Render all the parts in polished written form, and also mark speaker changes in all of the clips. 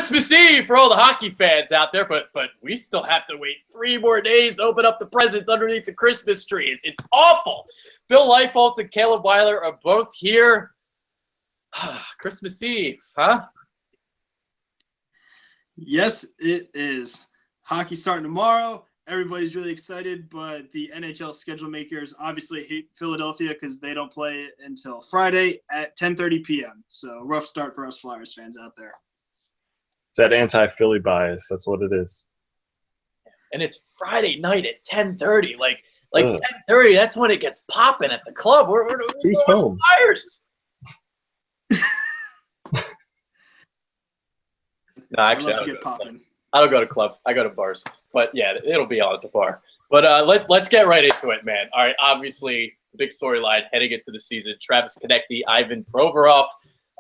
Speaker 1: Christmas Eve for all the hockey fans out there, but we still have to wait 3 more days to open up the presents underneath the Christmas tree. It's awful. Bill Leifholtz and Caleb Weiler are both here. Christmas Eve, huh?
Speaker 2: Yes, it is. Hockey starting tomorrow. Everybody's really excited, but the NHL schedule makers obviously hate Philadelphia because they don't play until Friday at 10:30 p.m. So rough start for us Flyers fans out there.
Speaker 3: It's that anti-Philly bias. That's what it is.
Speaker 1: And it's Friday night at 10:30. Like 10:30, that's when it gets popping at the club. We're
Speaker 3: Who's home?
Speaker 1: Flyers. No, actually, I don't go to clubs. I go to bars. But yeah, it'll be on at the bar. But let's get right into it, man. All right, obviously, the big storyline heading into the season: Travis Konecny, Ivan Provorov.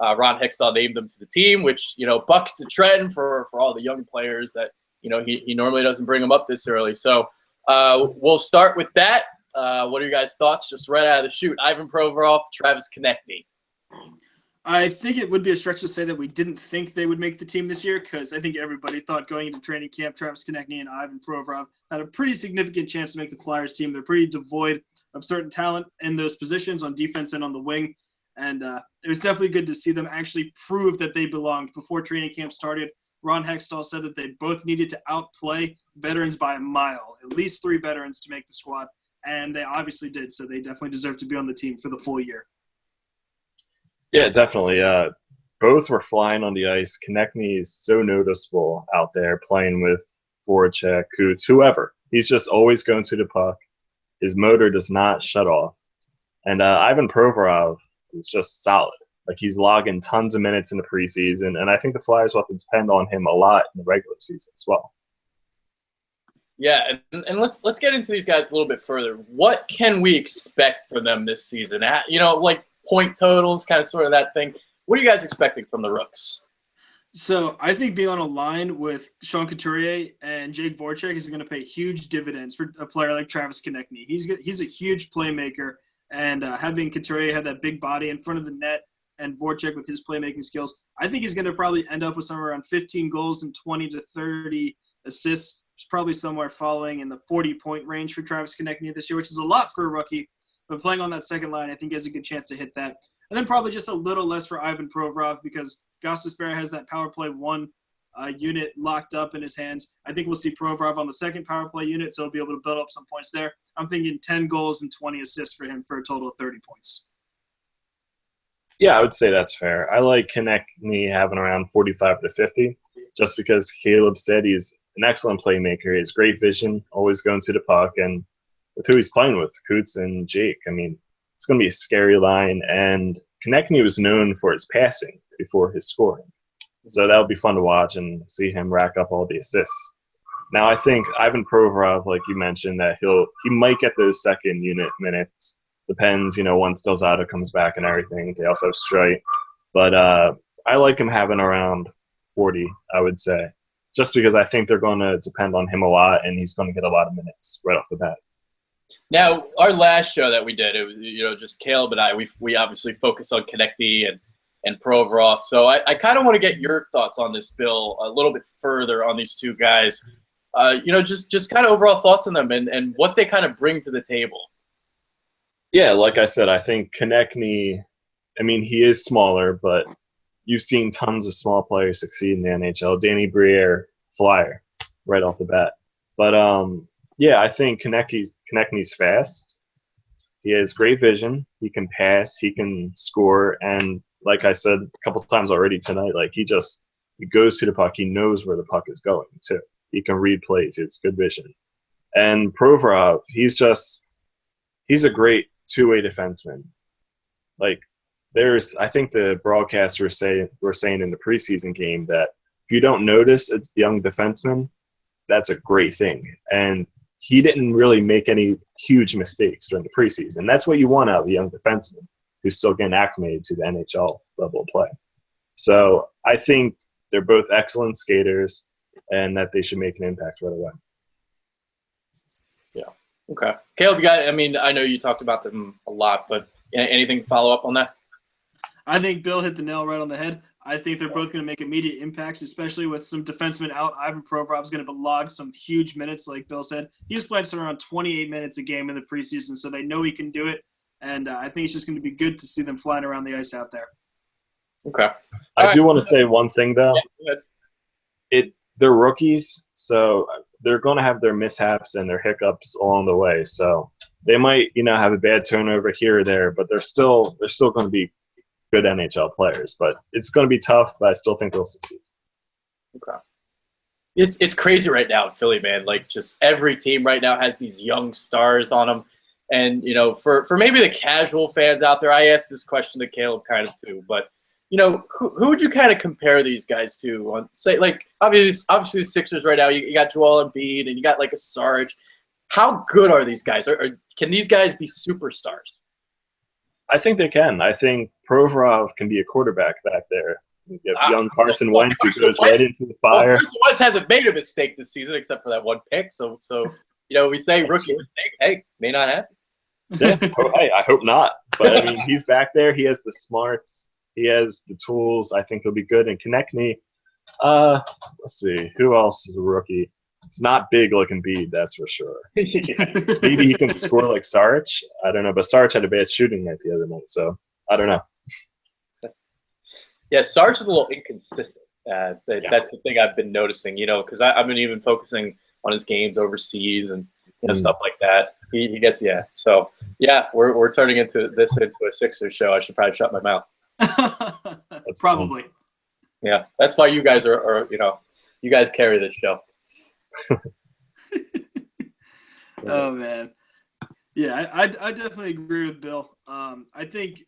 Speaker 1: Ron Hextall named them to the team, which bucks the trend for all the young players that he normally doesn't bring them up this early. So we'll start with that. What are your guys' thoughts? Just right out of the chute: Ivan Provorov, Travis Konecny.
Speaker 2: I think it would be a stretch to say that we didn't think they would make the team this year, because I think everybody thought going into training camp, Travis Konecny and Ivan Provorov had a pretty significant chance to make the Flyers team. They're pretty devoid of certain talent in those positions on defense and on the wing. And it was definitely good to see them actually prove that they belonged. Before training camp started, Ron Hextall said that they both needed to outplay veterans by a mile, at least 3 veterans to make the squad. And they obviously did, so they definitely deserve to be on the team for the full year.
Speaker 3: Yeah, definitely. Both were flying on the ice. Konecny is so noticeable out there playing with Voracek, Coots, whoever. He's just always going to the puck. His motor does not shut off. And Ivan Provorov is just solid. Like, he's logging tons of minutes in the preseason, and I think the Flyers will have to depend on him a lot in the regular season as well.
Speaker 1: Yeah, and let's get into these guys a little bit further. What can we expect from them this season? Like point totals, kind of sort of that thing. What are you guys expecting from the Rooks?
Speaker 2: So I think being on a line with Sean Couturier and Jake Voracek is going to pay huge dividends for a player like Travis Konecny. He's a huge playmaker, and having Couturier have that big body in front of the net and Voracek with his playmaking skills, I think he's going to probably end up with somewhere around 15 goals and 20 to 30 assists. It's probably somewhere falling in the 40-point range for Travis Konecny this year, which is a lot for a rookie. But playing on that second line, I think he has a good chance to hit that. And then probably just a little less for Ivan Provorov, because Gostisbehere has that power play 1 unit locked up in his hands. I think we'll see Provorov on the second power play unit, so he'll be able to build up some points there. I'm thinking 10 goals and 20 assists for him for a total of 30 points.
Speaker 3: Yeah, I would say that's fair. I like Konecny having around 45 to 50, just because Caleb said he's an excellent playmaker. He has great vision, always going to the puck, and with who he's playing with, Coots and Jake, I mean, it's going to be a scary line. And Konecny was known for his passing before his scoring. So that'll be fun to watch and see him rack up all the assists. Now, I think Ivan Provorov, like you mentioned, that he might get those second unit minutes. Depends, once Delzato comes back and everything. They also have Strite. But I like him having around 40, I would say, just because I think they're going to depend on him a lot, and he's going to get a lot of minutes right off the bat.
Speaker 1: Now, our last show that we did, it was just Caleb and I. We obviously focus on Konecny and Provorov. So I kind of want to get your thoughts on this, Bill, a little bit further on these two guys. Just kind of overall thoughts on them and what they kind of bring to the table.
Speaker 3: Yeah, like I said, I think Konecny, he is smaller, but you've seen tons of small players succeed in the NHL. Danny Briere, Flyer, right off the bat. But yeah, I think Konecny's fast. He has great vision. He can pass. He can score. And like I said a couple of times already tonight, like he goes to the puck. He knows where the puck is going too. He can read plays. He has good vision. And Provorov, he's a great two-way defenseman. Like I think the broadcasters were saying in the preseason game that if you don't notice it's young defenseman, that's a great thing. And he didn't really make any huge mistakes during the preseason. That's what you want out of a young defenseman who's still getting acclimated to the NHL level of play. So I think they're both excellent skaters and that they should make an impact right away.
Speaker 1: Yeah. Okay. Caleb, I know you talked about them a lot, but anything to follow up on that?
Speaker 2: I think Bill hit the nail right on the head. I think they're both going to make immediate impacts, especially with some defensemen out. Ivan Provorov's going to log some huge minutes, like Bill said. He was playing around 28 minutes a game in the preseason, so they know he can do it. And I think it's just going to be good to see them flying around the ice out there.
Speaker 1: Okay.
Speaker 3: I do want to say one thing, though. Yeah, they're rookies, so they're going to have their mishaps and their hiccups along the way. So they might, have a bad turnover here or there, but they're still going to be good NHL players. But it's going to be tough, but I still think they'll succeed.
Speaker 1: Okay. It's crazy right now in Philly, man. Like, just every team right now has these young stars on them. And, for maybe the casual fans out there, I asked this question to Caleb kind of too, but who would you kind of compare these guys to? Say, like, obviously the Sixers right now, you got Joel Embiid and you got, like, a Sarge. How good are these guys? Can these guys be superstars?
Speaker 3: I think they can. I think Provorov can be a quarterback back there. You have young Carson Wentz who goes right into the fire.
Speaker 1: Carson Wentz hasn't made a mistake this season except for that one pick. So we say rookie mistakes. Hey, may not happen.
Speaker 3: Yeah, hey, I hope not. But, I mean, he's back there. He has the smarts. He has the tools. I think he'll be good. And Konechny, let's see. Who else is a rookie? It's not big like Embiid, that's for sure. Maybe he can score like Sarge. I don't know. But Sarge had a bad shooting night the other night, so I don't know.
Speaker 1: Yeah, Sarge is a little inconsistent. That's the thing I've been noticing, because I've been even focusing on his games overseas and stuff like that. He gets So yeah, we're turning into a Sixers show. I should probably shut my mouth.
Speaker 2: That's probably.
Speaker 1: Yeah, that's why you guys are you guys carry this show.
Speaker 2: Oh man, yeah, I definitely agree with Bill. I think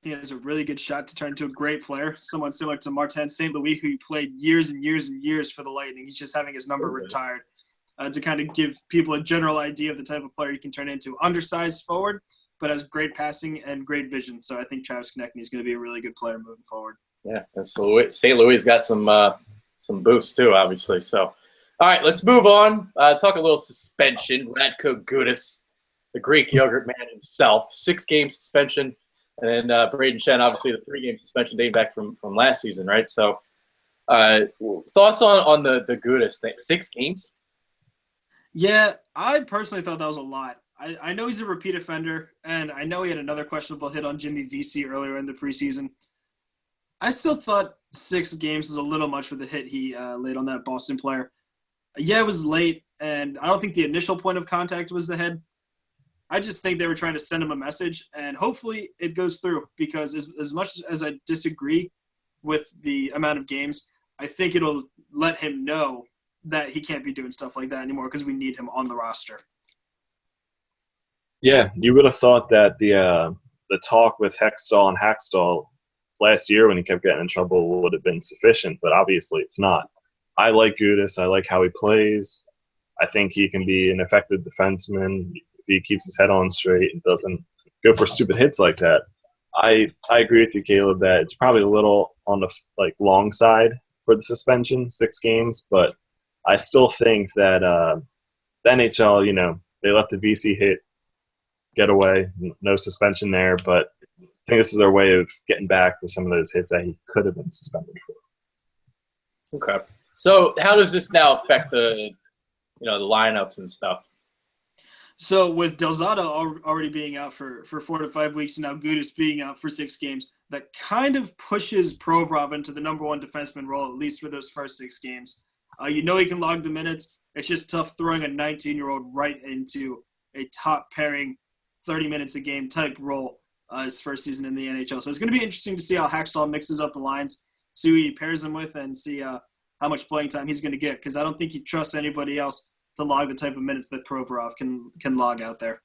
Speaker 2: he has a really good shot to turn into a great player, someone similar to Martin St. Louis, who played years and years and years for the Lightning. He's just having his number retired. To kind of give people a general idea of the type of player he can turn into. Undersized forward, but has great passing and great vision. So I think Travis Konechny is going to be a really good player moving forward.
Speaker 1: Yeah, and St. Louis got some boosts too, obviously. So, all right, let's move on. Talk a little suspension. Radko Gudas, the Greek yogurt man himself, 6-game suspension. And then Braden Shen, obviously the 3-game suspension dating back from last season, right? So thoughts on the Gudas thing? 6 games?
Speaker 2: Yeah, I personally thought that was a lot. I know he's a repeat offender, and I know he had another questionable hit on Jimmy Vesey earlier in the preseason. I still thought 6 games was a little much for the hit he laid on that Boston player. Yeah, it was late, and I don't think the initial point of contact was the head. I just think they were trying to send him a message, and hopefully it goes through, because as much as I disagree with the amount of games, I think it'll let him know that he can't be doing stuff like that anymore, because we need him on the roster.
Speaker 3: Yeah, you would have thought that the talk with Hextall and Hackstall last year when he kept getting in trouble would have been sufficient, but obviously it's not. I like Gudas. I like how he plays. I think he can be an effective defenseman if he keeps his head on straight and doesn't go for stupid hits like that. I agree with you, Caleb, that it's probably a little on the long side for the suspension, 6 games, but I still think that the NHL, they let the VC hit get away, no suspension there, but I think this is their way of getting back for some of those hits that he could have been suspended for.
Speaker 1: Okay. So how does this now affect the lineups and stuff?
Speaker 2: So with Del Zotto already being out for 4 to 5 weeks, and now Gudas being out for 6 games, that kind of pushes Provorov into the number 1 defenseman role, at least for those first 6 games. He can log the minutes. It's just tough throwing a 19-year-old right into a top-pairing 30 minutes a game type role his first season in the NHL. So it's going to be interesting to see how Hackstall mixes up the lines, see who he pairs them with, and see how much playing time he's going to get, because I don't think he trusts anybody else to log the type of minutes that Provorov can log out there.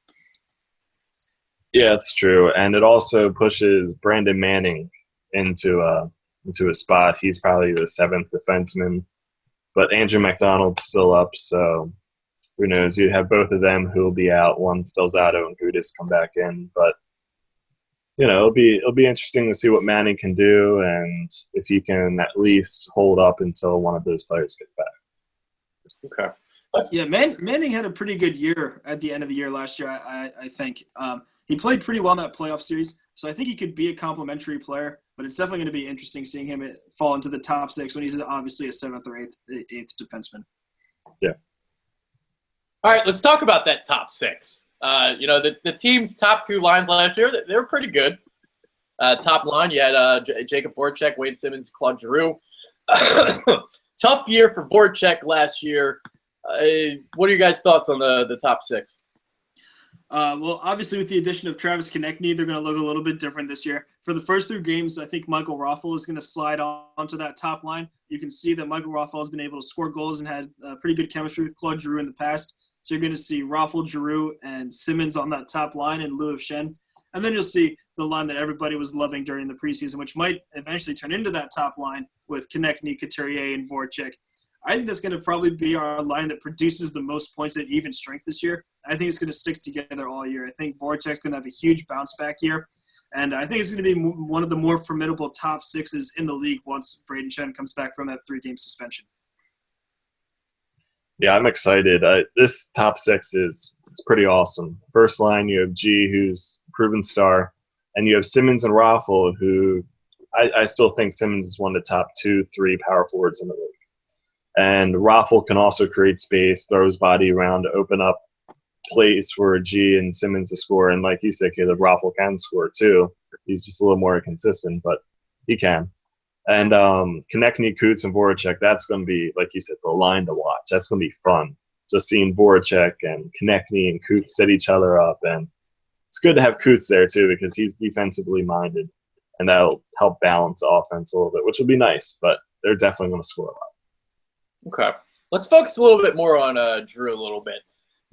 Speaker 3: Yeah, it's true. And it also pushes Brandon Manning into a spot. He's probably the 7th defenseman. But Andrew McDonald's still up, so who knows? You have both of them who will be out once Del Zotto and Gudas come back in. But it'll be interesting to see what Manning can do and if he can at least hold up until one of those players gets back.
Speaker 1: Okay.
Speaker 2: Yeah, Manning had a pretty good year at the end of the year last year, I think. He played pretty well in that playoff series, so I think he could be a complimentary player But it's definitely going to be interesting seeing him fall into the top 6 when he's obviously a 7th or 8th defenseman.
Speaker 3: Yeah.
Speaker 1: All right, let's talk about that top 6. The team's top 2 lines last year, they were pretty good. Top line, you had Jacob Voracek, Wade Simmons, Claude Giroux. Tough year for Voracek last year. What are you guys' thoughts on the top 6?
Speaker 2: Well, obviously, with the addition of Travis Konechny, they're going to look a little bit different this year. For the first 3 games, I think Michael Raffl is going to slide onto that top line. You can see that Michael Raffl has been able to score goals and had pretty good chemistry with Claude Giroux in the past. So you're going to see Raffl, Giroux, and Simmons on that top line in lieu of Schenn. And then you'll see the line that everybody was loving during the preseason, which might eventually turn into that top line with Konechny, Couturier, and Voracek. I think that's going to probably be our line that produces the most points at even strength this year. I think it's going to stick together all year. I think Voracek's going to have a huge bounce back year. And I think it's going to be one of the more formidable top 6s in the league once Brayden Schenn comes back from that 3-game suspension.
Speaker 3: Yeah, I'm excited. This top 6 it's pretty awesome. First line, you have G, who's a proven star, and you have Simmons and Raffl, who I still think Simmons is one of the top 2-3 power forwards in the league. And Raffl can also create space, throw his body around to open up plays for G and Simmons to score. And like you said, Caleb, Raffl can score too. He's just a little more inconsistent, but he can. And Konechny, Coots, and Voracek, that's going to be, like you said, the line to watch. That's going to be fun. Just seeing Voracek and Konechny and Coots set each other up. And it's good to have Coots there too because he's defensively minded. And that'll help balance the offense a little bit, which will be nice. But they're definitely going to score a lot.
Speaker 1: Okay. Let's focus a little bit more on Drew a little bit.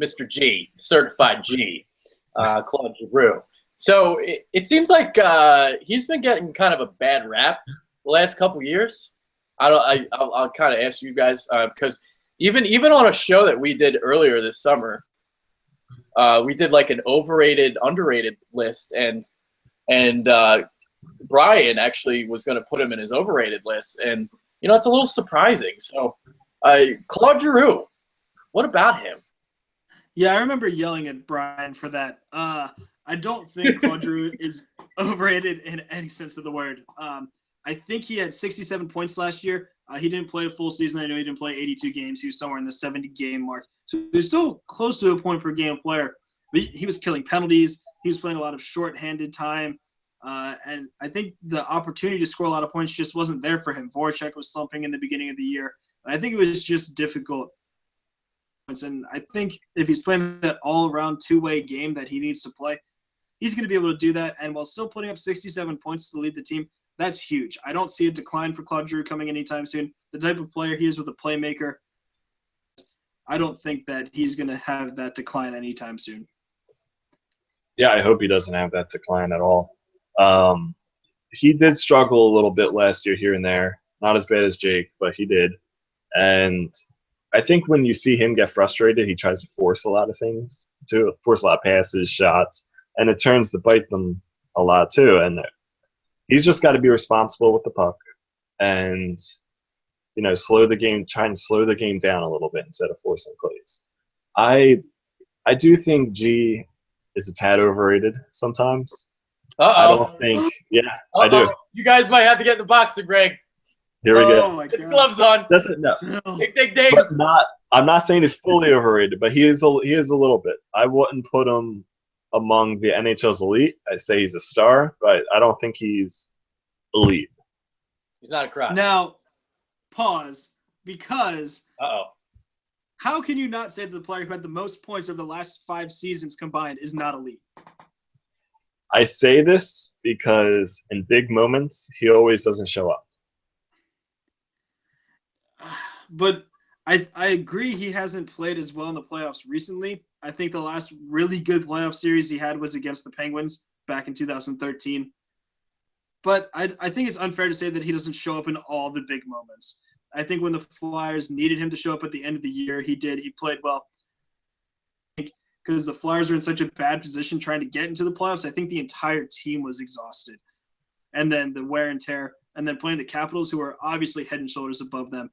Speaker 1: Mr. G, certified G, Claude Giroux. So it seems like he's been getting kind of a bad rap the last couple years. I'll kind of ask you guys because even on a show that we did earlier this summer, we did like an overrated, underrated list, and Brian actually was going to put him in his overrated list, and it's a little surprising. So Claude Giroux, what about him?
Speaker 2: Yeah, I remember yelling at Brian for that. I don't think Claude Giroux is overrated in any sense of the word. I think he had 67 points last year. He didn't play a full season. I know he didn't play 82 games. He was somewhere in the 70-game mark. So he was still close to a point-per-game player. But he was killing penalties. He was playing a lot of short-handed time. And I think the opportunity to score a lot of points just wasn't there for him. Voracek was slumping in the beginning of the year. I think it was just difficult. And I think if he's playing that all-around two-way game that he needs to play, he's going to be able to do that. And while still putting up 67 points to lead the team, that's huge. I don't see a decline for Claude Giroux coming anytime soon. The type of player he is with a playmaker, I don't think that he's going to have that decline anytime soon.
Speaker 3: Yeah, I hope he doesn't have that decline at all. He did struggle a little bit last year here and there. Not as bad as Jake, but he did. And I think when you see him get frustrated, he tries to force a lot of things, to force a lot of passes, shots, and it turns to bite them a lot too. And he's just got to be responsible with the puck and, slow the game, trying to slow the game down a little bit instead of forcing plays. I do think G is a tad overrated sometimes. I don't think, I do.
Speaker 1: You guys might have to get in the boxing, Greg.
Speaker 3: Here we go.
Speaker 2: My
Speaker 1: God. Gloves on.
Speaker 3: No.
Speaker 1: Ding.
Speaker 3: But I'm not saying he's fully overrated, but he is a little bit. I wouldn't put him among the NHL's elite. I say he's a star, but I don't think he's elite.
Speaker 1: He's not a crowd.
Speaker 2: Now, pause, because
Speaker 1: Uh-oh.
Speaker 2: How can you not say that the player who had the most points over the last 5 seasons combined is not elite?
Speaker 3: I say this because in big moments, he always doesn't show up.
Speaker 2: But I agree he hasn't played as well in the playoffs recently. I think the last really good playoff series he had was against the Penguins back in 2013. But I think it's unfair to say that he doesn't show up in all the big moments. I think when the Flyers needed him to show up at the end of the year, he did. He played well. Because the Flyers are in such a bad position trying to get into the playoffs, I think the entire team was exhausted. And then the wear and tear, and then playing the Capitals, who are obviously head and shoulders above them,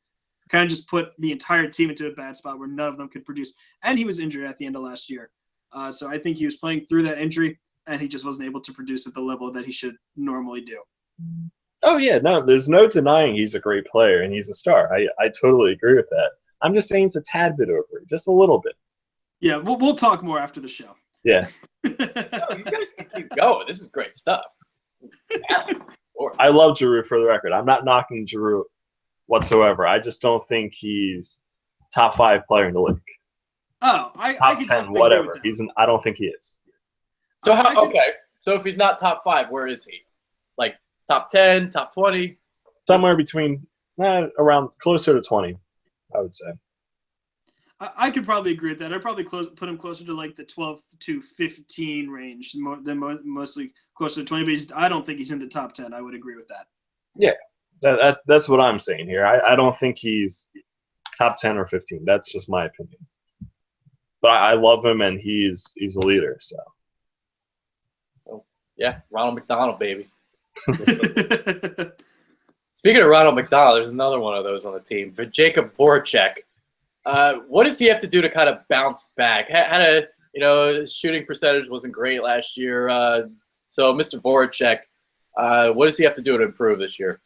Speaker 2: kind of just put the entire team into a bad spot where none of them could produce. And he was injured at the end of last year. So I think he was playing through that injury, and he just wasn't able to produce at the level that he should normally do.
Speaker 3: Oh yeah, no, there's no denying he's a great player and he's a star. I totally agree with that. I'm just saying it's a tad bit over, just a little bit.
Speaker 2: Yeah, we'll talk more after the show.
Speaker 3: Yeah.
Speaker 1: No, you guys can keep going. This is great stuff.
Speaker 3: I love Giroux for the record. I'm not knocking Giroux whatsoever. I just don't think he's top 5 player in the league.
Speaker 2: Oh,
Speaker 3: top 10, whatever. I don't think he is.
Speaker 1: So okay. So if he's not top 5, where is he? Like top 10, top 20?
Speaker 3: Somewhere between around closer to 20, I would say.
Speaker 2: I could probably agree with that. I'd probably put him closer to like the 12 to 15 range than mostly closer to 20. But I don't think he's in the top 10. I would agree with that.
Speaker 3: Yeah, that's what I'm saying here. I don't think he's top 10 or 15. That's just my opinion. But I love him, and he's a leader. So.
Speaker 1: Oh, yeah, Ronald McDonald, baby. Speaking of Ronald McDonald, there's another one of those on the team. For Jakub Voracek. What does he have to do to kind of bounce back? His shooting percentage wasn't great last year. So Mr. Voracek, what does he have to do to improve this year?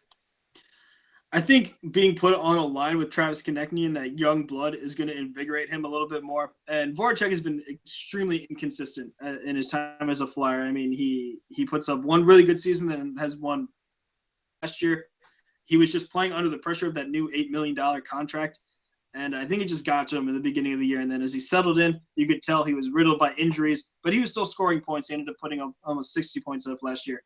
Speaker 2: I think being put on a line with Travis Konechny and that young blood is going to invigorate him a little bit more. And Voracek has been extremely inconsistent in his time as a Flyer. I mean, he puts up one really good season, then has one last year. He was just playing under the pressure of that new $8 million contract. And I think it just got to him in the beginning of the year. And then as he settled in, you could tell he was riddled by injuries, but he was still scoring points. He ended up putting up almost 60 points up last year.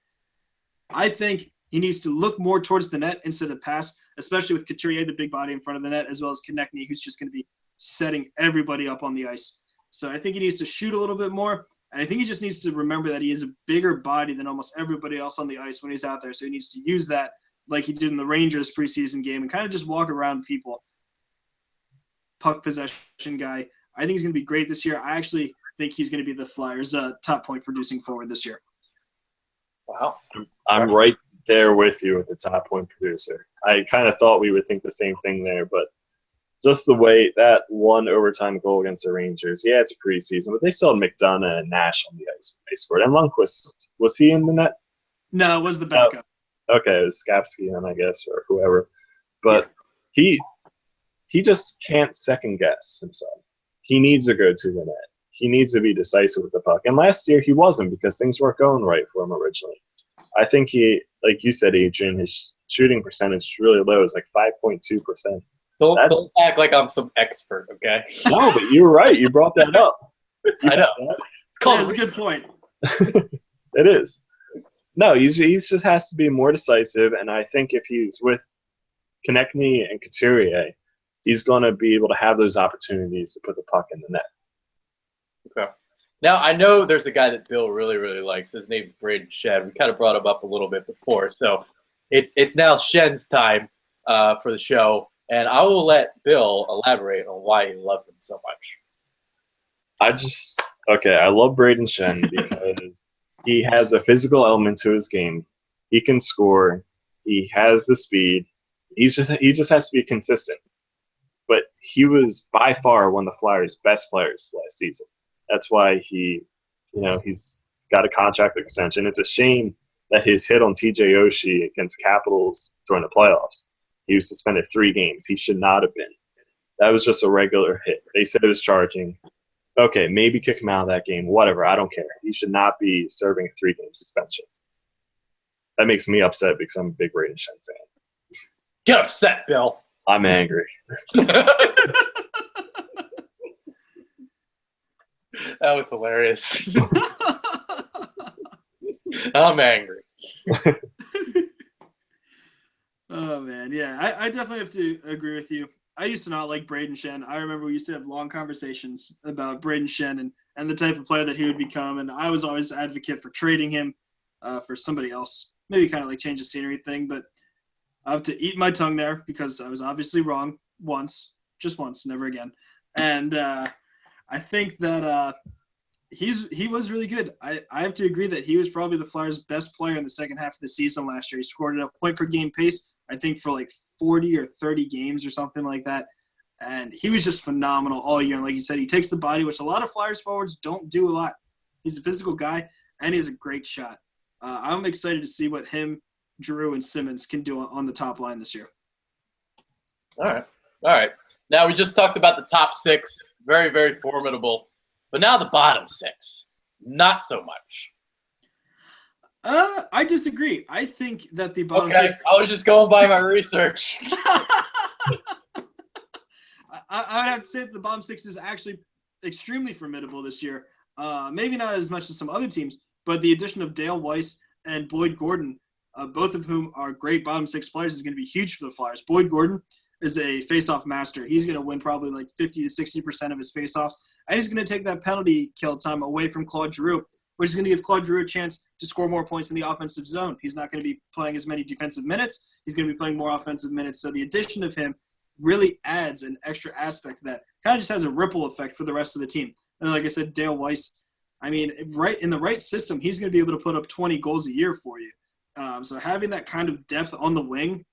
Speaker 2: I think he needs to look more towards the net instead of pass, especially with Couturier, the big body in front of the net, as well as Konechny, who's just going to be setting everybody up on the ice. So I think he needs to shoot a little bit more. And I think he just needs to remember that he is a bigger body than almost everybody else on the ice when he's out there. So he needs to use that like he did in the Rangers preseason game and kind of just walk around people. Puck possession guy. I think he's going to be great this year. I actually think he's going to be the Flyers' top point producing forward this year.
Speaker 1: Wow.
Speaker 3: I'm right there with you with the top point producer. I kind of thought we would think the same thing there, but just the way that one overtime goal against the Rangers, yeah, it's preseason, but they still had McDonough and Nash on the ice when they scored. And Lundqvist, was he in the net?
Speaker 2: No, it was the backup.
Speaker 3: Okay, it was Skapski, then I guess, or whoever. But he just can't second guess himself. He needs to go to the net. He needs to be decisive with the puck. And last year he wasn't because things weren't going right for him originally. I think he, like you said, Adrian, his shooting percentage is really low. It's like 5.2%.
Speaker 1: Don't act like I'm some expert, okay?
Speaker 3: No, but you're right. You brought that up.
Speaker 1: I know.
Speaker 2: It's called a good point.
Speaker 3: It is. No, he just has to be more decisive. And I think if he's with Konechny and Couturier, he's going to be able to have those opportunities to put the puck in the net.
Speaker 1: Okay. Now, I know there's a guy that Bill really, really likes. His name's Brayden Schenn. We kind of brought him up a little bit before. So it's now Schenn's time for the show, and I will let Bill elaborate on why he loves him so much.
Speaker 3: I love Brayden Schenn because he has a physical element to his game. He can score. He has the speed. He just has to be consistent. But he was by far one of the Flyers' best players last season. That's why he's got a contract extension. It's a shame that his hit on TJ Oshie against Capitals during the playoffs, he was suspended 3 games. He should not have been. That was just a regular hit. They said it was charging. Okay, maybe kick him out of that game. Whatever, I don't care. He should not be serving a 3-game suspension. That makes me upset because I'm a big Brayden Schenn fan.
Speaker 1: Get upset, Bill.
Speaker 3: I'm angry.
Speaker 1: That was hilarious. I'm angry.
Speaker 2: Oh, man. Yeah, I definitely have to agree with you. I used to not like Brayden Schenn. I remember we used to have long conversations about Brayden Schenn and the type of player that he would become. And I was always an advocate for trading him for somebody else. Maybe kind of like change the scenery thing. But I have to eat my tongue there because I was obviously wrong once. Just once, never again. And I think that he was really good. I have to agree that he was probably the Flyers' best player in the second half of the season last year. He scored at a point-per-game pace, I think, for like 40 or 30 games or something like that. And he was just phenomenal all year. And like you said, he takes the body, which a lot of Flyers forwards don't do a lot. He's a physical guy, and he has a great shot. I'm excited to see what him Drew and Simmons can do on the top line this year.
Speaker 1: All right. Now, we just talked about the top 6. Very, very formidable. But now the bottom 6. Not so much.
Speaker 2: I disagree. I think that the bottom 6.
Speaker 1: I was just going by my research.
Speaker 2: I would have to say that the bottom 6 is actually extremely formidable this year. Maybe not as much as some other teams, but the addition of Dale Weiss and Boyd Gordon, both of whom are great bottom 6 players, is going to be huge for the Flyers. Boyd Gordon is a face-off master. He's going to win probably like 50 to 60% of his face-offs, and he's going to take that penalty kill time away from Claude Giroux, which is going to give Claude Giroux a chance to score more points in the offensive zone. He's not going to be playing as many defensive minutes. He's going to be playing more offensive minutes. So the addition of him really adds an extra aspect that kind of just has a ripple effect for the rest of the team. And like I said, Dale Weiss, I mean, right in the right system, he's going to be able to put up 20 goals a year for you. So having that kind of depth on the wing,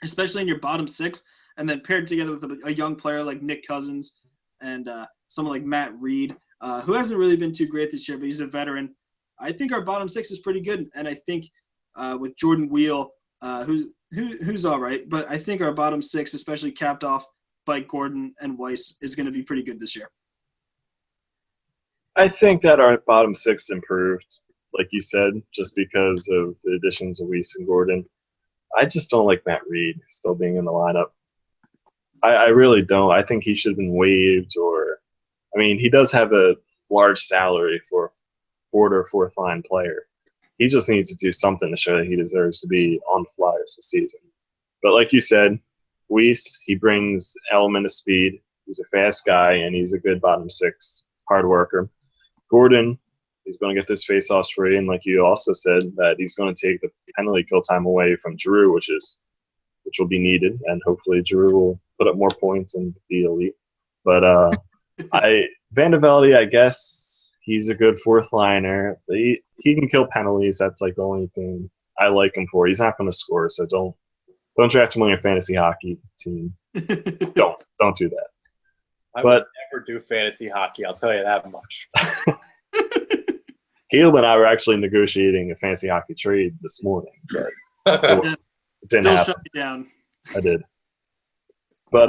Speaker 2: especially in your bottom 6, and then paired together with a young player like Nick Cousins and someone like Matt Reed, who hasn't really been too great this year, but he's a veteran. I think our bottom 6 is pretty good, and I think with Jordan Wheel, who's all right, but I think our bottom 6, especially capped off by Gordon and Weiss, is going to be pretty good this year.
Speaker 3: I think that our bottom 6 improved, like you said, just because of the additions of Weiss and Gordon. I just don't like Matt Reed still being in the lineup. I really don't. I think he should have been waived, he does have a large salary for a third or fourth line player. He just needs to do something to show that he deserves to be on the Flyers this season. But like you said, Weiss, he brings element of speed. He's a fast guy, and he's a good bottom 6 hard worker. Gordon, he's going to get this face-offs free, and like you also said, that he's going to take the penalty kill time away from Giroux, which will be needed, and hopefully Giroux will put up more points and be elite. But Van de Velde, I guess he's a good fourth liner. He can kill penalties. That's like the only thing I like him for. He's not going to score, so don't draft him on your fantasy hockey team. don't do that.
Speaker 1: I would never do fantasy hockey. I'll tell you that much.
Speaker 3: Caleb and I were actually negotiating a fantasy hockey trade this morning, but it didn't happen.
Speaker 2: Shut me down.
Speaker 3: I did. But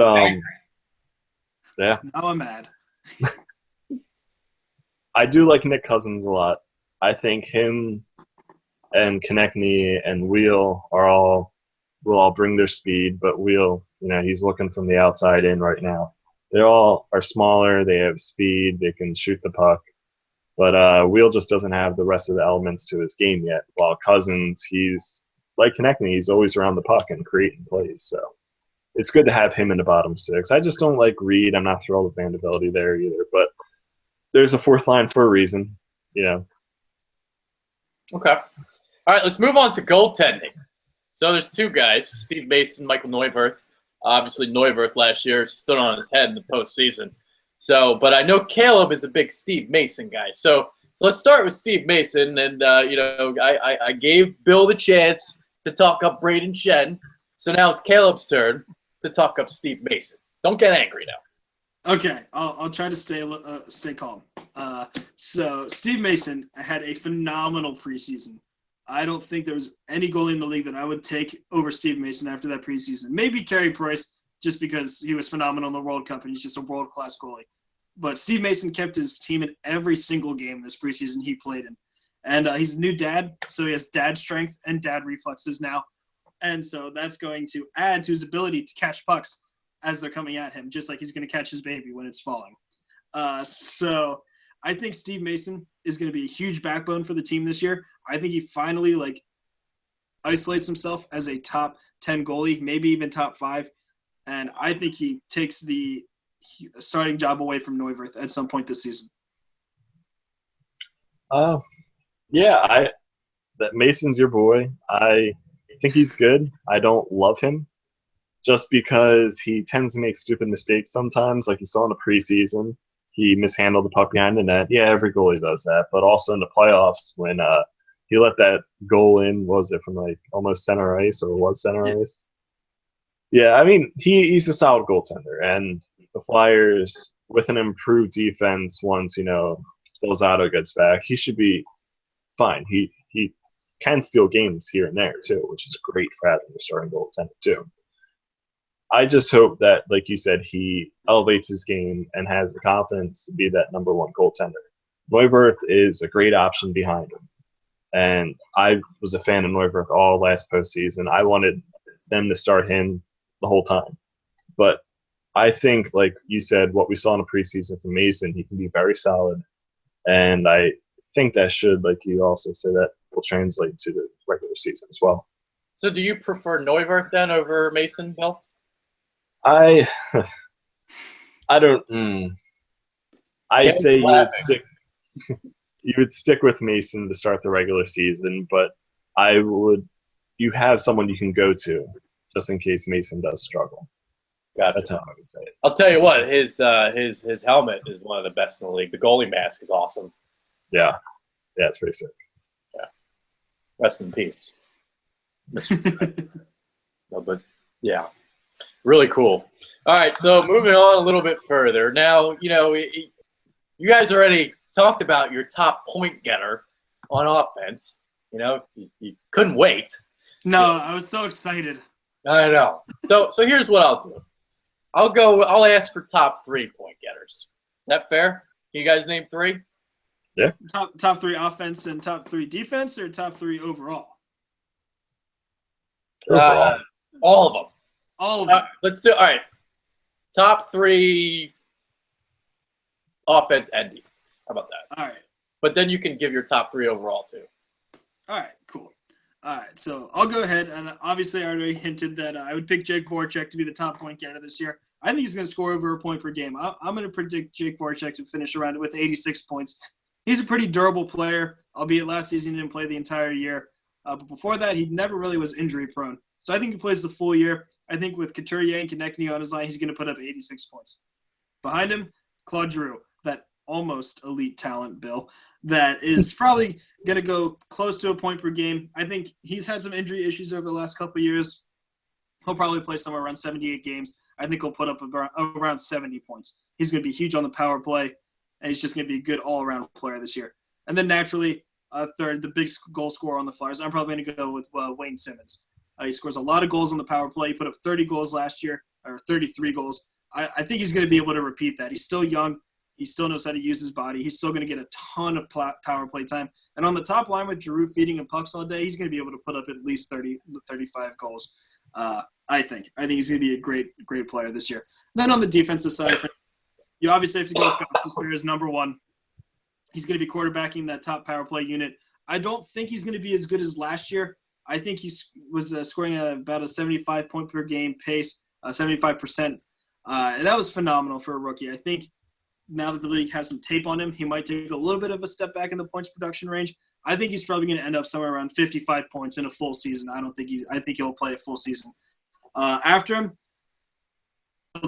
Speaker 3: yeah.
Speaker 2: Now I'm mad.
Speaker 3: I do like Nick Cousins a lot. I think him and Konechny and Wheel will all bring their speed, but Wheel, he's looking from the outside in right now. They all are smaller. They have speed. They can shoot the puck. But Wheel just doesn't have the rest of the elements to his game yet. While Cousins, he's like Konechny. He's always around the puck and creating plays. So it's good to have him in the bottom 6. I just don't like Reed. I'm not thrilled with Van de Velde there either. But there's a fourth line for a reason. Okay.
Speaker 1: All right, let's move on to goaltending. So there's 2 guys, Steve Mason, Michael Neuwirth. Obviously, Neuwirth last year stood on his head in the postseason. But I know Caleb is a big Steve Mason guy. So let's start with Steve Mason. And, I gave Bill the chance to talk up Braden Shen. So now it's Caleb's turn to talk up Steve Mason. Don't get angry now.
Speaker 2: Okay, I'll try to stay calm. So Steve Mason had a phenomenal preseason. I don't think there was any goalie in the league that I would take over Steve Mason after that preseason. Maybe Carey Price, just because he was phenomenal in the World Cup and he's just a world-class goalie. But Steve Mason kept his team in every single game this preseason he played in. And he's a new dad, so he has dad strength and dad reflexes now. And so that's going to add to his ability to catch pucks as they're coming at him, just like he's going to catch his baby when it's falling. So I think Steve Mason is going to be a huge backbone for the team this year. I think he finally isolates himself as a top 10 goalie, maybe even top 5. And I think he takes the starting job away from Neuwirth at some point this season.
Speaker 3: Yeah, that Mason's your boy. I think he's good. I don't love him just because he tends to make stupid mistakes sometimes, like you saw in the preseason. He mishandled the puck behind the net. Yeah, every goalie does that. But also in the playoffs when he let that goal in, was it from almost center ice or was center ice? Yeah, he's a solid goaltender. And the Flyers, with an improved defense once, Delzato gets back, he should be fine. can steal games here and there too, which is great for having a starting goaltender too. I just hope that, like you said, he elevates his game and has the confidence to be that number one goaltender. Neuwirth is a great option behind him. And I was a fan of Neuwirth all last postseason. I wanted them to start him the whole time. But I think, like you said, what we saw in the preseason from Mason, he can be very solid. And I think that should, like you also said, that will translate to the regular season as well.
Speaker 1: So do you prefer Neuwirth then over Mason, Bill?
Speaker 3: I don't. I say you would stick with Mason to start the regular season, but you have someone you can go to just in case Mason does struggle.
Speaker 1: Gotcha.
Speaker 3: That's how I would say it.
Speaker 1: I'll tell you what, his helmet is one of the best in the league. The goalie mask is awesome.
Speaker 3: Yeah, it's pretty sick.
Speaker 1: Yeah, rest in peace, Mr. No, but yeah, really cool. All right, so moving on a little bit further. Now, you guys already talked about your top point getter on offense. You couldn't wait.
Speaker 2: No, I was so excited.
Speaker 1: I know. So here's what I'll do. I'll ask for top 3 point getters. Is that fair? Can you guys name 3?
Speaker 3: Yeah.
Speaker 2: Top 3 offense and top 3 defense, or top 3 overall?
Speaker 1: All of them.
Speaker 2: All of them.
Speaker 1: Let's do. All right. Top 3 offense and defense. How about that?
Speaker 2: All right.
Speaker 1: But then you can give your top 3 overall too. All
Speaker 2: right. Cool. All right. So I'll go ahead, and obviously I already hinted that I would pick Jake Voracek to be the top point getter this year. I think he's going to score over a point per game. I'm going to predict Jake Voracek to finish around with 86 points. He's a pretty durable player, albeit last season he didn't play the entire year. But before that, he never really was injury prone. So I think he plays the full year. I think with Couturier and Konechny on his line, he's going to put up 86 points. Behind him, Claude Giroux, that almost elite talent, Bill, that is probably going to go close to a point per game. I think he's had some injury issues over the last couple of years. He'll probably play somewhere around 78 games. I think he'll put up around 70 points. He's going to be huge on the power play, and he's just going to be a good all-around player this year. And then naturally, third, the big goal scorer on the Flyers, I'm probably going to go with Wayne Simmonds. He scores a lot of goals on the power play. He put up 30 goals last year, or 33 goals. I think he's going to be able to repeat that. He's still young. He still knows how to use his body. He's still going to get a ton of power play time. And on the top line with Giroux feeding him pucks all day, he's going to be able to put up at least 30, 35 goals. I think he's going to be a great player this year. Then on the defensive side, you obviously have to go with Gostisbehere as number 1. He's going to be quarterbacking that top power play unit. I don't think he's going to be as good as last year. I think he was scoring at about a 75 point per game pace, 75%. And that was phenomenal for a rookie. I think now that the league has some tape on him, he might take a little bit of a step back in the points production range. I think he's probably going to end up somewhere around 55 points in a full season. I think he'll play a full season. After him,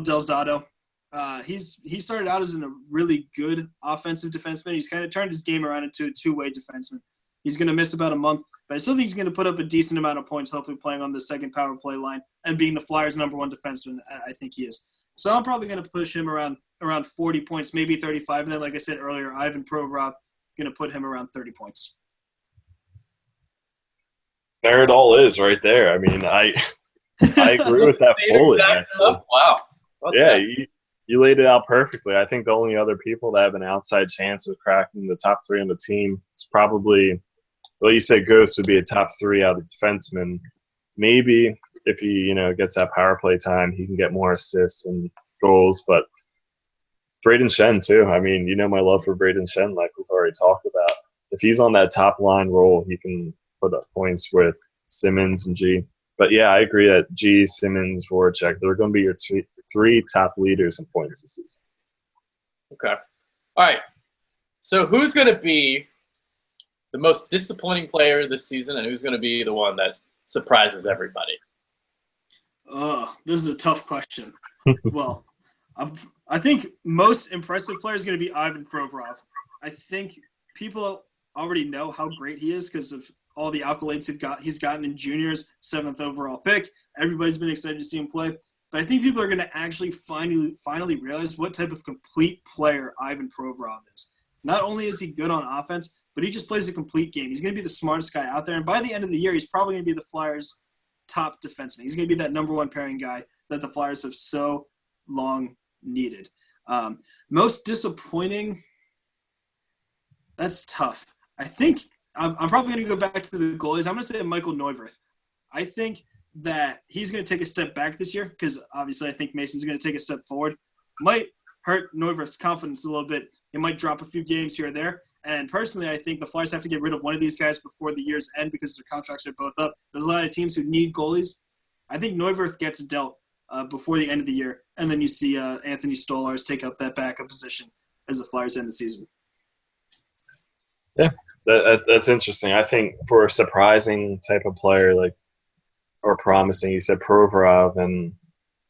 Speaker 2: Del Zotto. He started out as a really good offensive defenseman. He's kind of turned his game around into a two-way defenseman. He's going to miss about a month, but I still think he's going to put up a decent amount of points, hopefully playing on the second power play line and being the Flyers' number 1 defenseman. I think he is. So I'm probably going to push him around 40 points, maybe 35. And then, like I said earlier, Ivan Provorov, going to put him around 30 points.
Speaker 3: There it all is right there. I mean, I agree with that fully.
Speaker 1: Wow.
Speaker 3: Okay. You laid it out perfectly. I think the only other people that have an outside chance of cracking the top 3 on the team is probably, well, you said Ghost would be a top 3 out of the defensemen. Maybe if he, gets that power play time, he can get more assists and goals. But Brayden Schenn too. I mean, my love for Brayden Schenn, like we've already talked about. If he's on that top line role, he can put up points with Simmonds and G. But yeah, I agree that G, Simmonds, Voracek, they're going to be your 3 top leaders in points this season.
Speaker 1: Okay. All right. So who's going to be the most disappointing player this season, and who's going to be the one that surprises everybody?
Speaker 2: Oh, this is a tough question. Well, I think most impressive player is going to be Ivan Provorov. I think people already know how great he is because of all the accolades he's gotten in juniors, 7th overall pick. Everybody's been excited to see him play. But I think people are going to actually finally realize what type of complete player Ivan Provorov is. Not only is he good on offense, but he just plays a complete game. He's going to be the smartest guy out there, and by the end of the year, he's probably going to be the Flyers' top defenseman. He's going to be that number one pairing guy that the Flyers have so long needed. Most disappointing, that's tough. I think I'm probably going to go back to the goalies. I'm going to say Michael Neuvirth. I think that he's going to take a step back this year because obviously I think Mason's going to take a step forward. Might hurt Neuvirth's confidence a little bit. He might drop a few games here or there. And personally, I think the Flyers have to get rid of one of these guys before the year's end because their contracts are both up. There's a lot of teams who need goalies. I think Neuvirth gets dealt before the end of the year, and then you see Anthony Stolarz take up that backup position as the Flyers end the season.
Speaker 3: Yeah, that's interesting. I think for a surprising type of player, or promising, you said Provorov, and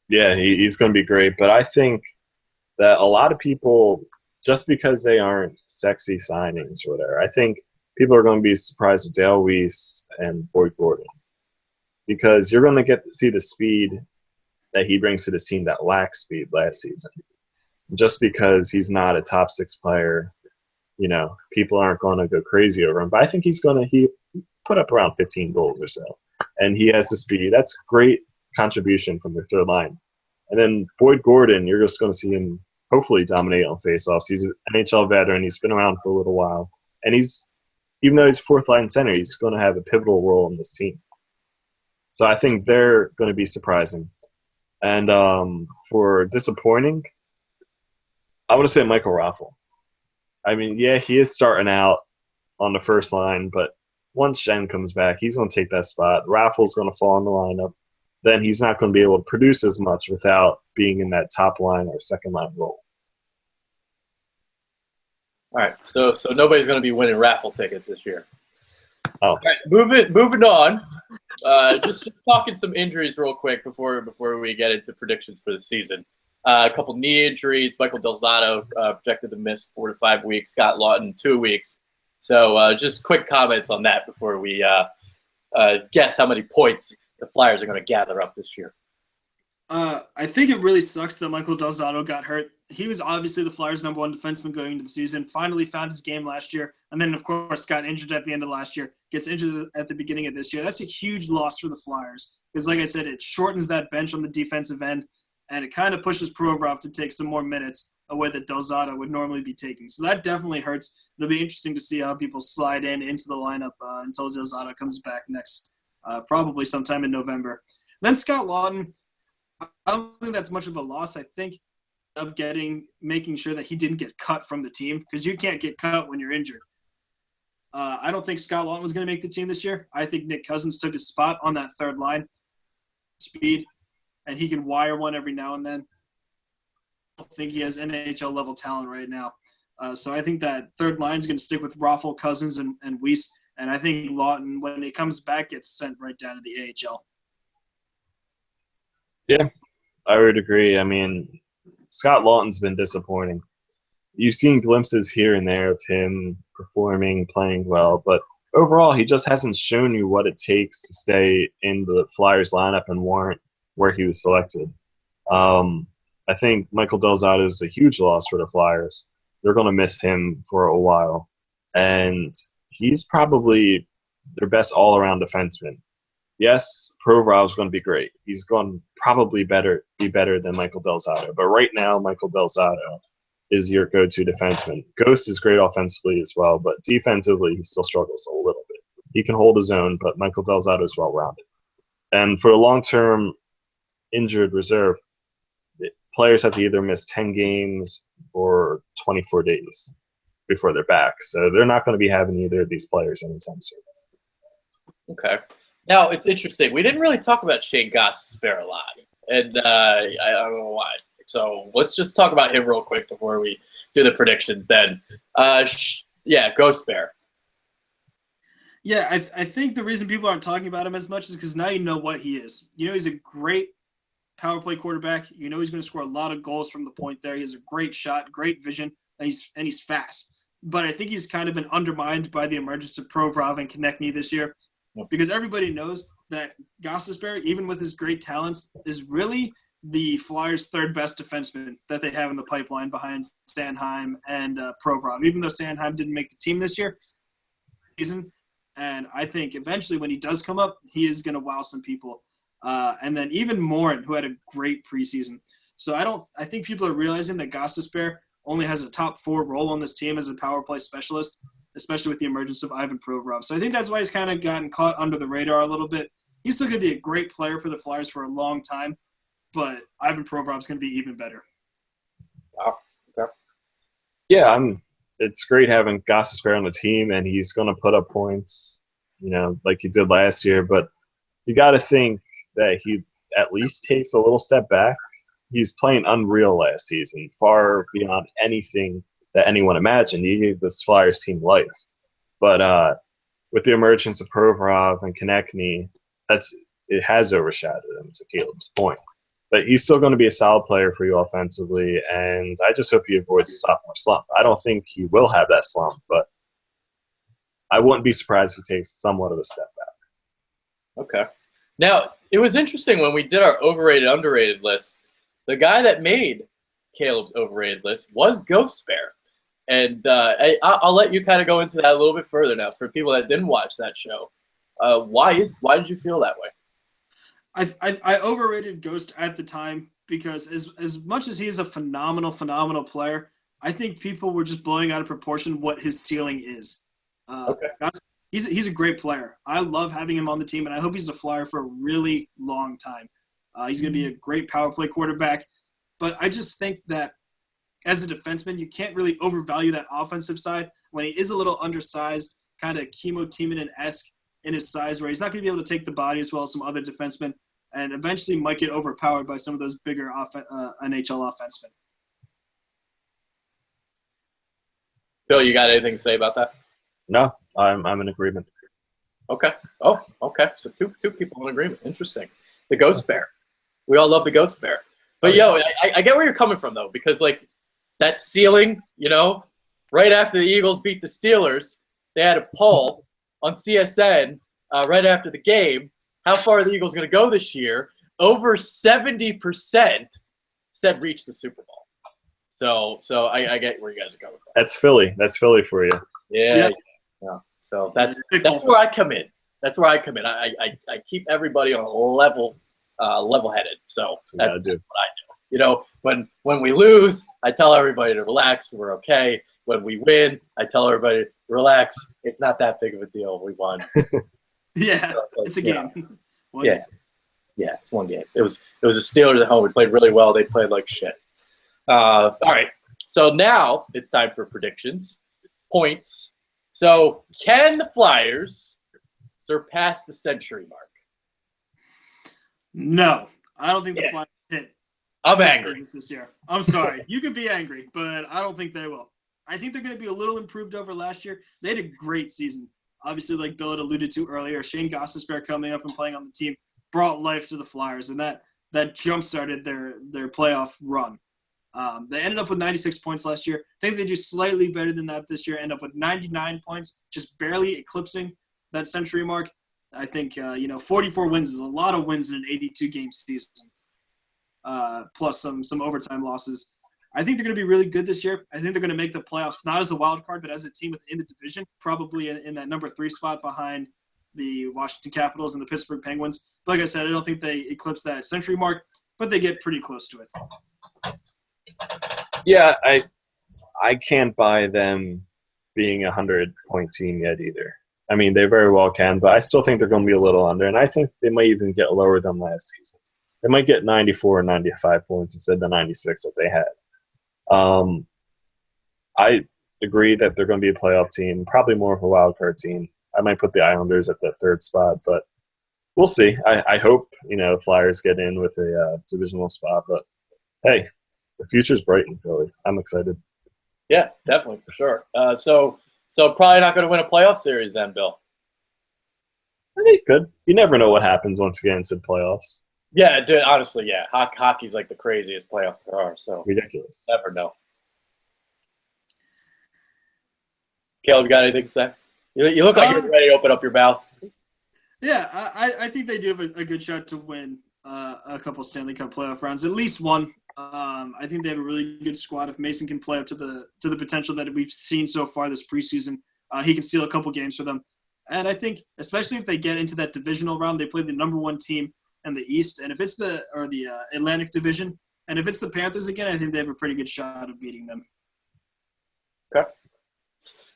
Speaker 3: yeah, he's going to be great. But I think that a lot of people, just because they aren't sexy signings or whatever, I think people are going to be surprised with Dale Weiss and Boyd Gordon because you're going to get to see the speed that he brings to this team that lacks speed last season. Just because he's not a top six player, people aren't going to go crazy over him. But I think he put up around 15 goals or so. And he has the speed. That's great contribution from their third line. And then Boyd Gordon, you're just going to see him hopefully dominate on faceoffs. He's an NHL veteran. He's been around for a little while. And even though he's fourth line center, he's going to have a pivotal role in this team. So I think they're going to be surprising. And for disappointing, I want to say Michael Raffl. I mean, yeah, he is starting out on the first line, but once Schenn comes back, he's going to take that spot. Raffl's going to fall in the lineup. Then he's not going to be able to produce as much without being in that top line or second line role.
Speaker 1: All right, so nobody's going to be winning raffle tickets this year.
Speaker 3: Oh,
Speaker 1: all right, moving on. Just talking some injuries real quick before we get into predictions for the season. A couple knee injuries. Michael Del Zotto projected to miss 4 to 5 weeks. Scott Laughton 2 weeks. So just quick comments on that before we guess how many points the Flyers are going to gather up this year.
Speaker 2: I think it really sucks that Michael Del Zotto got hurt. He was obviously the Flyers' number one defenseman going into the season, finally found his game last year, and then, of course, got injured at the end of last year, gets injured at the beginning of this year. That's a huge loss for the Flyers because, like I said, it shortens that bench on the defensive end, and it kind of pushes Provorov to take some more minutes away that Del Zotto would normally be taking. So that definitely hurts. It'll be interesting to see how people slide into the lineup until Del Zotto comes back next, probably sometime in November. Then Scott Laughton, I don't think that's much of a loss. I think of making sure that he didn't get cut from the team because you can't get cut when you're injured. I don't think Scott Laughton was going to make the team this year. I think Nick Cousins took his spot on that third line. Speed, and he can wire one every now and then. I don't think he has NHL level talent right now. So I think that third line is going to stick with Raffl, Cousins, and Weiss. And I think Laughton, when he comes back, gets sent right down to the AHL.
Speaker 3: Yeah, I would agree. I mean, Scott Laughton's been disappointing. You've seen glimpses here and there of him performing, playing well, but overall, he just hasn't shown you what it takes to stay in the Flyers lineup and warrant where he was selected. I think Michael Del Zotto is a huge loss for the Flyers. They're going to miss him for a while, and he's probably their best all-around defenseman. Yes, Provorov's going to be great. He's going to probably be better than Michael Del Zotto. But right now, Michael Del Zotto is your go-to defenseman. Ghost is great offensively as well, but defensively, he still struggles a little bit. He can hold his own, but Michael Del Zotto is well-rounded. And for a long-term injured reserve, players have to either miss 10 games or 24 days before they're back. So they're not going to be having either of these players anytime soon.
Speaker 1: Okay. Now, it's interesting. We didn't really talk about Shane Gostisbehere a lot, and I don't know why. So let's just talk about him real quick before we do the predictions then. Ghost Bear.
Speaker 2: Yeah, I think the reason people aren't talking about him as much is because now you know what he is. You know he's a great power play quarterback. You know he's going to score a lot of goals from the point there. He has a great shot, great vision, and he's fast. But I think he's kind of been undermined by the emergence of Provorov and Konecny this year. Because everybody knows that Gostisbehere, even with his great talents, is really the Flyers' third best defenseman that they have in the pipeline behind Sanheim and Provorov. Even though Sanheim didn't make the team this year, season, and I think eventually when he does come up, he is going to wow some people. And then even Morin, who had a great preseason. So I think people are realizing that Gostisbehere only has a top 4 role on this team as a power play specialist, especially with the emergence of Ivan Provorov. So I think that's why he's kind of gotten caught under the radar a little bit. He's still going to be a great player for the Flyers for a long time, but Ivan Provorov's going to be even better.
Speaker 1: Wow. Okay.
Speaker 3: Yeah, it's great having Gostisbehere on the team, and he's going to put up points, like he did last year. But you got to think that he at least takes a little step back. He was playing unreal last season, far beyond anything that anyone imagined. He gave this Flyers team life. But with the emergence of Provorov and Konechny, it has overshadowed him, to Caleb's point. But he's still going to be a solid player for you offensively, and I just hope he avoids a sophomore slump. I don't think he will have that slump, but I wouldn't be surprised if he takes somewhat of a step back.
Speaker 1: Okay. Now, it was interesting when we did our overrated, underrated list. The guy that made Caleb's overrated list was Gostisbehere. And I'll let you kind of go into that a little bit further now for people that didn't watch that show. Why did you feel that way?
Speaker 2: I overrated Ghost at the time because as much as he is a phenomenal player, I think people were just blowing out of proportion what his ceiling is.
Speaker 1: Okay.
Speaker 2: He's a great player. I love having him on the team, and I hope he's a Flyer for a really long time. He's going to be a great power play quarterback. But I just think that as a defenseman, you can't really overvalue that offensive side when he is a little undersized, kind of Kimmo Timonen-esque in his size, where he's not going to be able to take the body as well as some other defensemen, and eventually might get overpowered by some of those bigger NHL offensemen.
Speaker 1: Bill, you got anything to say about that?
Speaker 3: No, I'm in agreement.
Speaker 1: Okay. Oh, okay. So two people in agreement. Interesting. The Gostisbehere. We all love the Gostisbehere. But, I get where you're coming from, though, because, like, that ceiling, right after the Eagles beat the Steelers, they had a poll on CSN right after the game. How far are the Eagles going to go this year? Over 70% said reach the Super Bowl. So I get where you guys are coming from.
Speaker 3: That's Philly. That's Philly for you.
Speaker 1: Yeah. So that's where I come in. That's where I come in. I keep everybody on a level-headed. So that's what I do. When we lose, I tell everybody to relax. We're okay. When we win, I tell everybody, relax. It's not that big of a deal. We won.
Speaker 2: Yeah, it's a game.
Speaker 1: Yeah, it's one game. It was the Steelers at home. We played really well. They played like shit. All right. So now it's time for predictions, points. So can the Flyers surpass the century mark?
Speaker 2: No, I don't think the Flyers hit.
Speaker 1: I'm angry
Speaker 2: this year. I'm sorry. You can be angry, but I don't think they will. I think they're going to be a little improved over last year. They had a great season. Obviously, like Bill had alluded to earlier, Shane Gostisbehere coming up and playing on the team brought life to the Flyers, and that jump-started their playoff run. They ended up with 96 points last year. I think they do slightly better than that this year, end up with 99 points, just barely eclipsing that century mark. I think, 44 wins is a lot of wins in an 82-game season, plus some overtime losses. I think they're going to be really good this year. I think they're going to make the playoffs, not as a wild card, but as a team within the division, probably in that number 3 spot behind the Washington Capitals and the Pittsburgh Penguins. But like I said, I don't think they eclipse that century mark, but they get pretty close to it.
Speaker 3: Yeah, I can't buy them being a 100-point team yet either. I mean, they very well can, but I still think they're going to be a little under, and I think they might even get lower than last season. They might get 94 or 95 points instead of the 96 that they had. I agree that they're going to be a playoff team, probably more of a wild card team. I might put the Islanders at the 3rd spot, but we'll see. I hope, Flyers get in with a divisional spot, but hey, the future's bright in Philly. I'm excited.
Speaker 1: Yeah, definitely, for sure. So probably not going to win a playoff series then, Bill.
Speaker 3: I think good. You never know what happens once you get into the playoffs.
Speaker 1: Yeah, dude, honestly, yeah. Hockey's like the craziest playoffs there are. So
Speaker 3: ridiculous.
Speaker 1: Never know. Caleb, you got anything to say? You look like you're ready to open up your mouth.
Speaker 2: Yeah, I think they do have a good shot to win a couple Stanley Cup playoff rounds, at least one. I think they have a really good squad. If Mason can play up to the potential that we've seen so far this preseason, he can steal a couple games for them. And I think, especially if they get into that divisional round, they play the number 1 team in the East. And if it's the Atlantic Division, and if it's the Panthers again, I think they have a pretty good shot of beating them.
Speaker 1: Okay.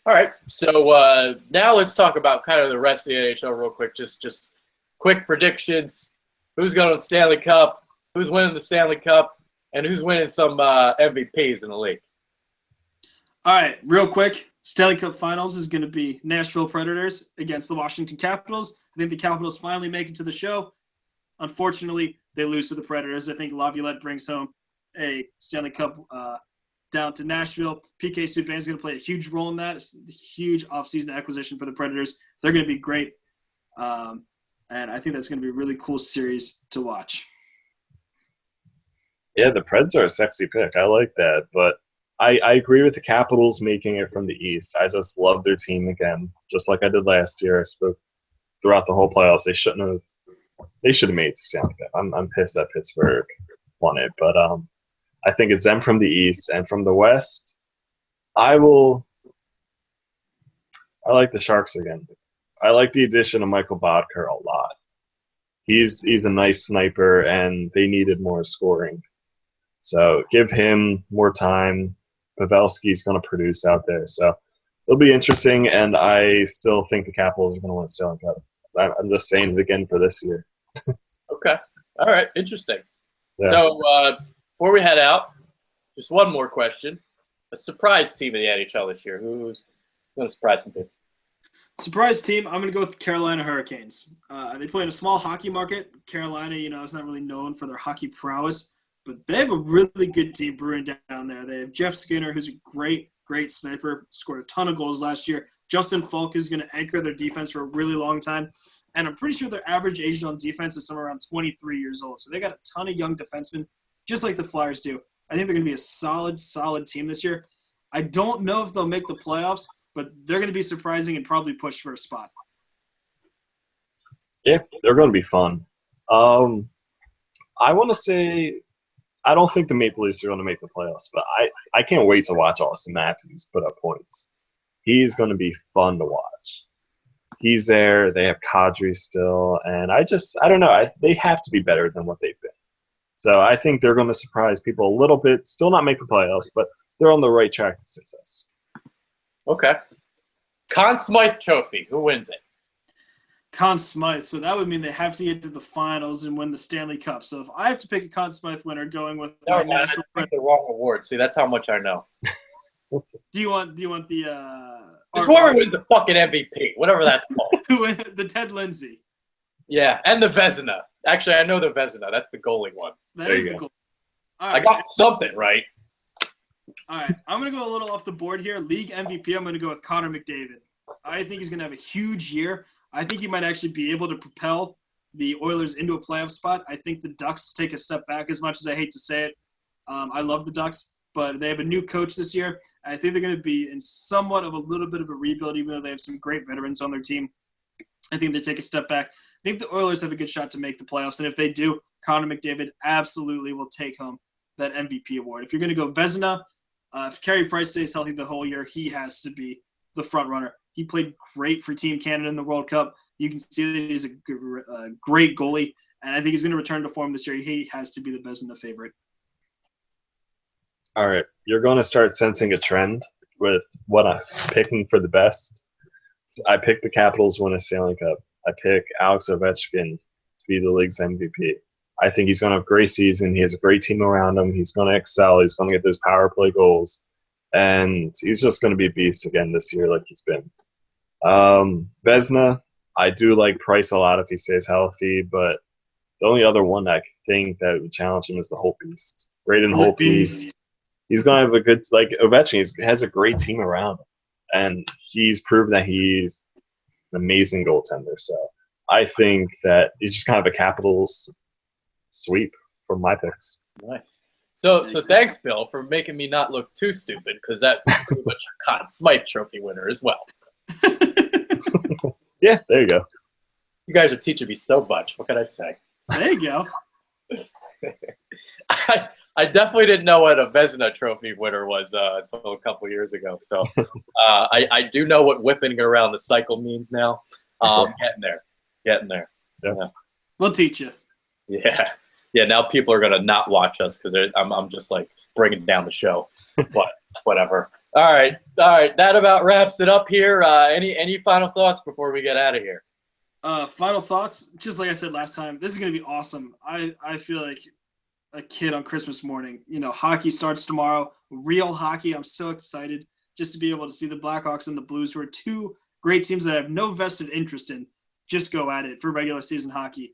Speaker 1: All right. So now let's talk about kind of the rest of the NHL real quick. Just quick predictions. Who's going to the Stanley Cup? Who's winning the Stanley Cup? And who's winning some MVPs in the league?
Speaker 2: All right, real quick. Stanley Cup Finals is going to be Nashville Predators against the Washington Capitals. I think the Capitals finally make it to the show. Unfortunately, they lose to the Predators. I think Laviolette brings home a Stanley Cup down to Nashville. PK Subban is going to play a huge role in that. It's a huge offseason acquisition for the Predators. They're going to be great. And I think that's going to be a really cool series to watch.
Speaker 3: Yeah, the Preds are a sexy pick. I like that. But I agree with the Capitals making it from the East. I just love their team again, just like I did last year. I spoke throughout the whole playoffs. They should have made it to Stanley Cup. I'm pissed that Pittsburgh won it. But I think it's them from the East. And from the West, I like the Sharks again. I like the addition of Michael Bodker a lot. He's a nice sniper, and they needed more scoring. So give him more time. Pavelski's going to produce out there. So it'll be interesting, and I still think the Capitals are going to win the Stanley Cup. I'm just saying it again for this year.
Speaker 1: Okay. All right. Interesting.
Speaker 3: Yeah.
Speaker 1: So before we head out, just one more question. A surprise team in the NHL this year. Who's going to surprise some people?
Speaker 2: Surprise team, I'm going to go with the Carolina Hurricanes. They play in a small hockey market. Carolina, is not really known for their hockey prowess, but they have a really good team brewing down there. They have Jeff Skinner, who's a great sniper, scored a ton of goals last year. Justin Falk is going to anchor their defense for a really long time. And I'm pretty sure their average age on defense is somewhere around 23 years old. So they got a ton of young defensemen, just like the Flyers do. I think they're going to be a solid team this year. I don't know if they'll make the playoffs, but they're going to be surprising and probably push for a spot.
Speaker 3: Yeah, they're going to be fun. I want to say I don't think the Maple Leafs are going to make the playoffs, but I can't wait to watch Austin Matthews put up points. He's going to be fun to watch. He's there. They have Kadri still, and I don't know. They have to be better than what they've been. So I think they're going to surprise people a little bit. Still not make the playoffs, but they're on the right track to success.
Speaker 1: Okay. Conn Smythe Trophy. Who wins it?
Speaker 2: Conn Smythe. So that would mean they have to get to the finals and win the Stanley Cup. So if I have to pick a Conn Smythe winner, going with
Speaker 1: no, man, I picked the wrong award. See, that's how much I know.
Speaker 2: Do you want the
Speaker 1: just whoever wins the fucking MVP, whatever that's called.
Speaker 2: The Ted Lindsay.
Speaker 1: Yeah, and the Vezina. Actually, I know the Vezina. That's the goalie one.
Speaker 2: That is the goal. All right.
Speaker 1: I got something right.
Speaker 2: All right, I'm going to go a little off the board here. League MVP, I'm going to go with Connor McDavid. I think he's going to have a huge year. I think he might actually be able to propel the Oilers into a playoff spot. I think the Ducks take a step back, as much as I hate to say it. I love the Ducks, but they have a new coach this year. I think they're going to be in somewhat of a little bit of a rebuild, even though they have some great veterans on their team. I think they take a step back. I think the Oilers have a good shot to make the playoffs, and if they do, Connor McDavid absolutely will take home that MVP award. If you're going to go Vezina, if Carey Price stays healthy the whole year, he has to be the front runner. He played great for Team Canada in the World Cup. You can see that he's a great goalie, and I think he's going to return to form this year. He has to be the Vezina favorite.
Speaker 3: All right, you're going to start sensing a trend with what I'm picking for the best. I picked the Capitals win a Stanley Cup. I pick Alex Ovechkin to be the league's MVP. I think he's going to have a great season. He has a great team around him. He's going to excel. He's going to get those power play goals. And he's just going to be a beast again this year like he's been. Vezina, I do like Price a lot if he stays healthy, but the only other one I think that would challenge him is the Hope Beast. Braden Hope Beast. He's going to have a good – like Ovechkin has a great team around him. And he's proven that he's an amazing goaltender. So I think that it's just kind of a Capitals sweep from my picks.
Speaker 1: Nice. So thanks, Bill, for making me not look too stupid, because that's pretty much a Conn Smythe Trophy winner as well.
Speaker 3: Yeah, there you go.
Speaker 1: You guys are teaching me so much. What can I say?
Speaker 2: There you go.
Speaker 1: I definitely didn't know what a Vezina Trophy winner was until a couple years ago. So I do know what whipping around the cycle means now. Getting there.
Speaker 3: Yeah.
Speaker 2: We'll teach you.
Speaker 1: Yeah. Yeah, now people are going to not watch us because I'm just like bringing down the show. But whatever. All right. That about wraps it up here. Any final thoughts before we get out of here?
Speaker 2: Final thoughts. Just like I said last time, this is going to be awesome. I feel like a kid on Christmas morning. Hockey starts tomorrow. Real hockey. I'm so excited just to be able to see the Blackhawks and the Blues, who are two great teams that I have no vested interest in, just go at it for regular season hockey.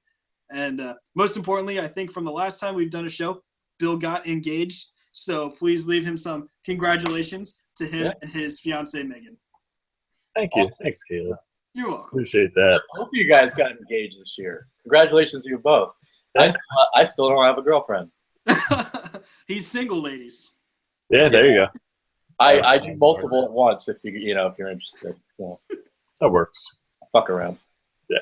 Speaker 2: And most importantly, I think from the last time we've done a show, Bill got engaged. So please leave him some congratulations to him and his fiancee, Megan.
Speaker 3: Thank you. Thanks, Caleb.
Speaker 2: You're welcome.
Speaker 3: Appreciate that.
Speaker 1: I hope you guys got engaged this year. Congratulations to you both. I still don't have a girlfriend.
Speaker 2: He's single, ladies.
Speaker 3: Yeah, there you go.
Speaker 1: I do multiple at once if if you're interested. Yeah.
Speaker 3: That works.
Speaker 1: Fuck around.
Speaker 3: Yeah.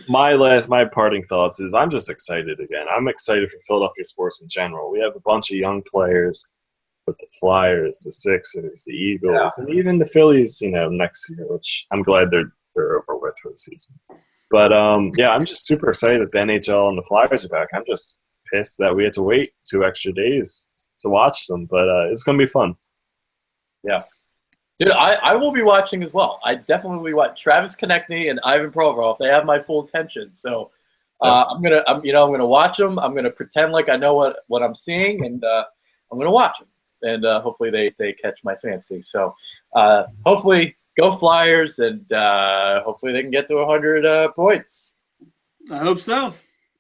Speaker 3: My parting thoughts is I'm just excited again. I'm excited for Philadelphia sports in general. We have a bunch of young players with the Flyers, the Sixers, the Eagles, and even the Phillies, next year, which I'm glad they're over with for the season. But I'm just super excited that the NHL and the Flyers are back. I'm just pissed that we had to wait 2 extra days to watch them, but it's going to be fun.
Speaker 1: Yeah. Dude, I will be watching as well. I definitely will be watching Travis Konechny and Ivan Provorov. They have my full attention. So I'm gonna watch them. I'm gonna pretend like I know what I'm seeing, and I'm gonna watch them. And hopefully they catch my fancy. So hopefully go Flyers, and hopefully they can get to 100 points.
Speaker 2: I hope so.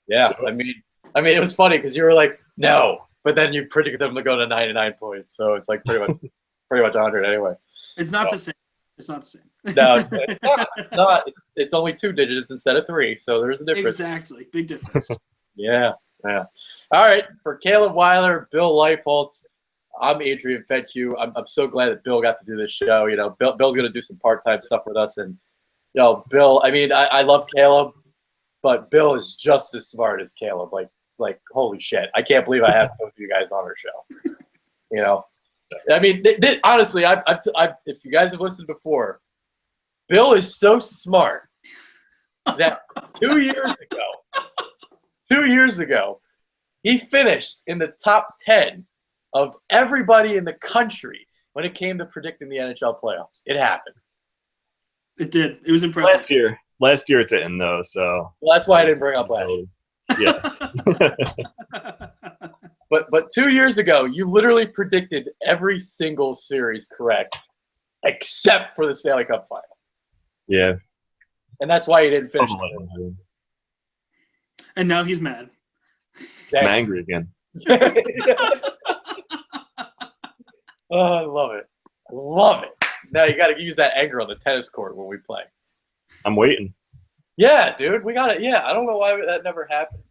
Speaker 1: Yeah, I mean it was funny because you were like no, but then you predicted them to go to 99 points. So it's like pretty much 100 anyway.
Speaker 2: It's not the same. It's not the same.
Speaker 1: No, it's not. It's only 2 digits instead of 3, so there's a difference.
Speaker 2: Exactly. Big difference.
Speaker 1: Yeah. All right. For Caleb Weiler, Bill Leifholtz, I'm Adrian Fedke. I'm so glad that Bill got to do this show. Bill's going to do some part-time stuff with us. And, Bill, I love Caleb, but Bill is just as smart as Caleb. Like holy shit. I can't believe I have both of you guys on our show. Honestly, if you guys have listened before, Bill is so smart that 2 years ago, he finished in the top 10 of everybody in the country when it came to predicting the NHL playoffs. It happened.
Speaker 2: It did. It was impressive.
Speaker 3: Last year it didn't, though. So
Speaker 1: well, that's why I didn't bring up last year.
Speaker 3: Yeah.
Speaker 1: But 2 years ago, you literally predicted every single series correct, except for the Stanley Cup final.
Speaker 3: Yeah.
Speaker 1: And that's why he didn't finish.
Speaker 2: And now he's mad.
Speaker 3: I'm angry again.
Speaker 1: Oh, I love it. Now you got to use that anger on the tennis court when we play.
Speaker 3: I'm waiting.
Speaker 1: Yeah, dude, we got it. Yeah, I don't know why that never happened.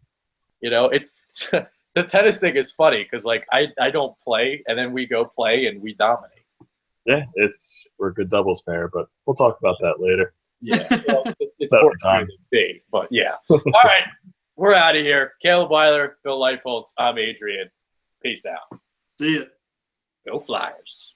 Speaker 1: It's the tennis thing is funny because I don't play, and then we go play and we dominate.
Speaker 3: Yeah, we're a good doubles pair, but we'll talk about that later.
Speaker 1: Yeah, it's more time to be, but yeah. All right, we're out of here. Caleb Weiler, Bill Leifholtz, I'm Adrian. Peace out.
Speaker 2: See ya.
Speaker 1: Go Flyers.